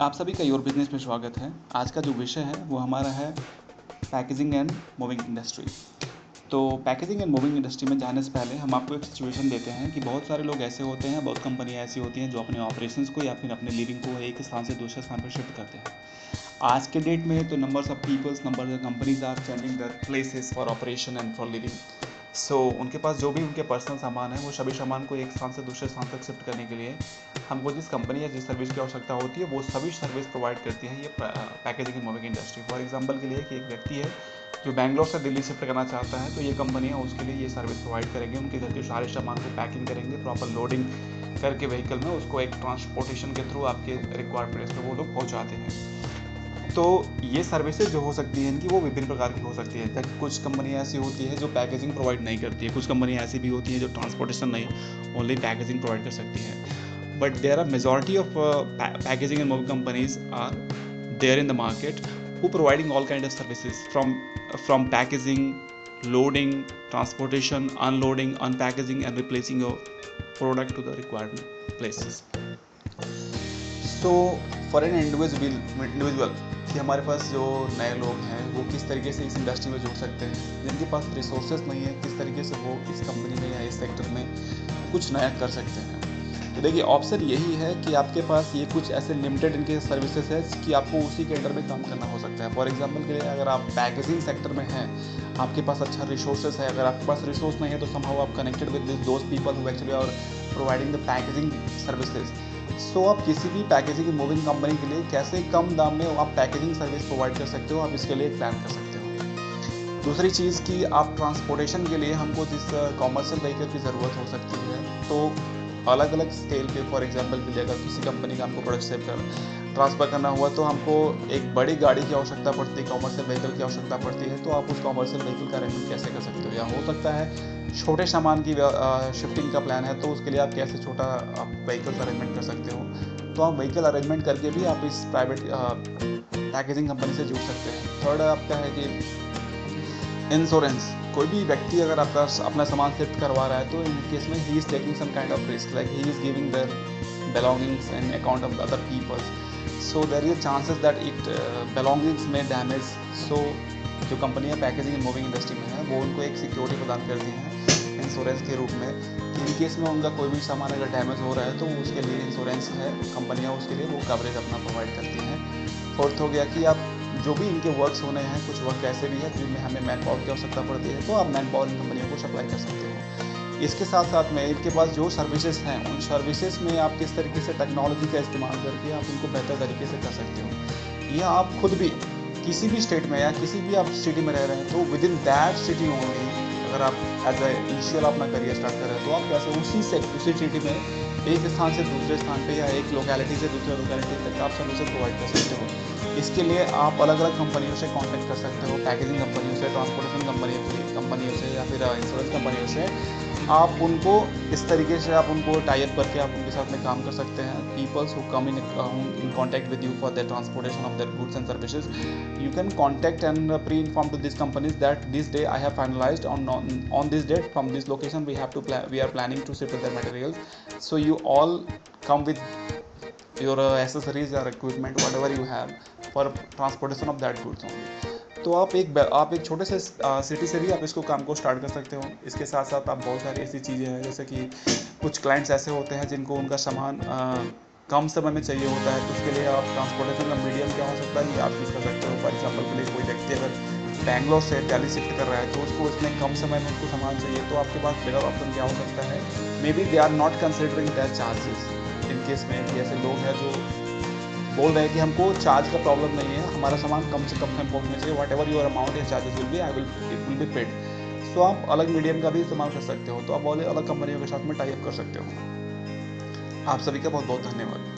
आप सभी का योर बिजनेस में स्वागत है। आज का जो विषय है वो हमारा है पैकेजिंग एंड मूविंग इंडस्ट्री। तो पैकेजिंग एंड मूविंग इंडस्ट्री में जाने से पहले हम आपको एक सिचुएशन देते हैं कि बहुत सारे लोग ऐसे होते हैं, बहुत कंपनियां ऐसी होती हैं जो अपने ऑपरेशंस को या फिर अपने लिविंग को एक स्थान से दूसरे स्थान पर शिफ्ट करते हैं। आज के डेट में तो numbers of peoples, number of companies are changing their places for operation and for living. So उनके पास जो भी उनके पर्सनल सामान है वो सभी सामान को एक स्थान से दूसरे स्थान तक शिफ्ट करने के लिए हमको जिस कंपनी या जिस सर्विस की आवश्यकता होती है वो सभी सर्विस प्रोवाइड करती है ये packaging and moving industry. For example के लिए कि एक व्यक्ति है जो बैंगलोर से दिल्ली शिफ्ट करना चाहता है, तो ये कंपनियाँ उसके लिए ये सर्विस प्रोवाइड करेंगे। उनके घर के सारे सामान को पैकिंग करेंगे, प्रॉपर लोडिंग करके व्हीकल में उसको एक ट्रांसपोर्टेशन के थ्रू आपके रिक्वायर्ड प्लेस पर वो लोग पहुँचाते हैं। तो ये सर्विसेज जो हो सकती हैं इनकी वो विभिन्न प्रकार की हो सकती है। जैसे कुछ कंपनियाँ ऐसी होती है जो पैकेजिंग प्रोवाइड नहीं करती है, कुछ कंपनियाँ ऐसी भी होती हैं जो ट्रांसपोर्टेशन नहीं, ओनली पैकेजिंग प्रोवाइड कर सकती है। But there are majority of packaging and moving companies are there in the market who providing all kind of services from packaging, loading, transportation, unloading, unpackaging and replacing your product to the required places. So for an individual कि हमारे पास जो नए लोग हैं वो किस तरीके से इस इंडस्ट्री में जुड़ सकते हैं, जिनके पास रिसोर्सेज नहीं है, किस तरीके से वो इस कंपनी में या इस सेक्टर में कुछ नया कर सकते हैं। तो देखिए, ऑप्शन यही है कि आपके पास ये कुछ ऐसे लिमिटेड इनके सर्विसेज है कि आपको उसी के अंडर में काम करना हो सकता है। फॉर एग्जांपल के लिए अगर आप पैकेजिंग सेक्टर में हैं, आपके पास अच्छा रिसोर्सेज है, अगर आपके पास रिसोर्स नहीं है तो समहाउ आप connected with those people who actually are providing the packaging services. So आप किसी भी पैकेजिंग मूविंग कंपनी के लिए कैसे कम दाम में आप पैकेजिंग सर्विस प्रोवाइड कर सकते हो, आप इसके लिए प्लान कर सकते हो। दूसरी चीज़ कि आप ट्रांसपोर्टेशन के लिए हमको जिस कॉमर्शियल व्हीकल की ज़रूरत हो सकती है, तो अलग अलग स्केल पे, फॉर एग्जांपल के लिए अगर किसी कंपनी का हमको प्रोडक्ट सेव ट्रांसफ़र करना हुआ तो हमको एक बड़ी गाड़ी की आवश्यकता पड़ती है, कॉमर्शियल व्हीकल की आवश्यकता पड़ती है। तो आप उस कॉमर्शियल व्हीकल का अरेंजमेंट कैसे कर सकते हो, या हो सकता है छोटे सामान की शिफ्टिंग का प्लान है तो उसके लिए आप कैसे छोटा आप व्हीकल अरेंजमेंट कर सकते हो। तो आप व्हीकल अरेंजमेंट करके भी आप इस प्राइवेट पैकेजिंग कंपनी से जुड़ सकते हैं। थर्ड आपका है कि इंश्योरेंस। कोई भी व्यक्ति अगर आपका अपना सामान शिफ्ट करवा रहा है तो इन केस में he is taking some kind of risk, like he is giving their belongings and account of the other people, so there is chances that it belongings में डैमेज। सो जो कंपनियां पैकेजिंग एंड मूविंग इंडस्ट्री में है वो उनको एक security प्रदान करती हैं इंश्योरेंस के रूप में कि इन केस में उनका कोई भी सामान अगर डैमेज हो रहा है तो उसके लिए इंश्योरेंस है, कंपनियां उसके लिए वो कवरेज अपना प्रोवाइड करती हैं। फोर्थ हो गया कि आप जो भी इनके वर्क्स होने हैं, कुछ वर्क ऐसे भी है जिनमें हमें मैन पावर की आवश्यकता पड़ती है, तो आप मैन पावर इन कंपनियों को सप्लाई कर सकते हो। इसके साथ साथ में इनके पास जो सर्विसेज हैं उन सर्विसेज में आप किस तरीके से टेक्नोलॉजी का इस्तेमाल करके आप उनको बेहतर तरीके से कर सकते हो, या आप खुद भी किसी भी स्टेट में या किसी भी आप सिटी में रह रहे हैं तो with in that city only अगर आप एज ए इनिशियल अपना करियर स्टार्ट कर रहे हैं तो आप कैसे उसी सिटी में एक स्थान से दूसरे स्थान पे या एक लोकेलिटी से दूसरे लोकेलिटी तक आप सर्विसेज प्रोवाइड कर सकते हो। इसके लिए आप अलग अलग कंपनियों से कांटेक्ट कर सकते हो, पैकेजिंग कंपनियों से, ट्रांसपोर्टेशन कंपनियों से या फिर इंश्योरेंस कंपनियों से। आप उनको इस तरीके से आप उनको टाई अप करके आप उनके साथ में काम कर सकते हैं। Peoples who come in contact with you for their transportation of their goods and services, you can contact and pre inform to this companies that this day I have finalized on this date from this location we are planning to ship their materials, so you all come with your accessories or equipment whatever you have for transportation of that goods only। तो आप एक छोटे से city से भी आप इसको काम को स्टार्ट कर सकते हो। इसके साथ साथ आप बहुत सारी ऐसी चीज़ें हैं जैसे कि कुछ क्लाइंट्स ऐसे होते हैं जिनको उनका सामान कम समय में चाहिए होता है, तो उसके लिए आप ट्रांसपोर्टेशन का मीडियम क्या हो सकता है ये आप यूज़ कर सकते हो। फॉर एग्जांपल के लिए कोई व्यक्ति अगर बैंगलोर से दिल्ली शिफ्ट कर रहा है तो उसको इतने कम समय में उसको सामान चाहिए, तो आपके पास बेटर ऑप्शन क्या हो सकता है, may be they are not considering that charges. In case में भी ऐसे लोग हैं जो बोल रहे हैं कि हमको चार्ज का प्रॉब्लम नहीं है, हमारा सामान कम से कम पहुंचना चाहिए, वट एवर योर अमाउंट या charges will be it will be paid. So आप अलग मीडियम का भी इस्तेमाल कर सकते हो, तो आप अलग कंपनियों के साथ में टाई अप कर सकते हो। आप सभी का बहुत बहुत धन्यवाद।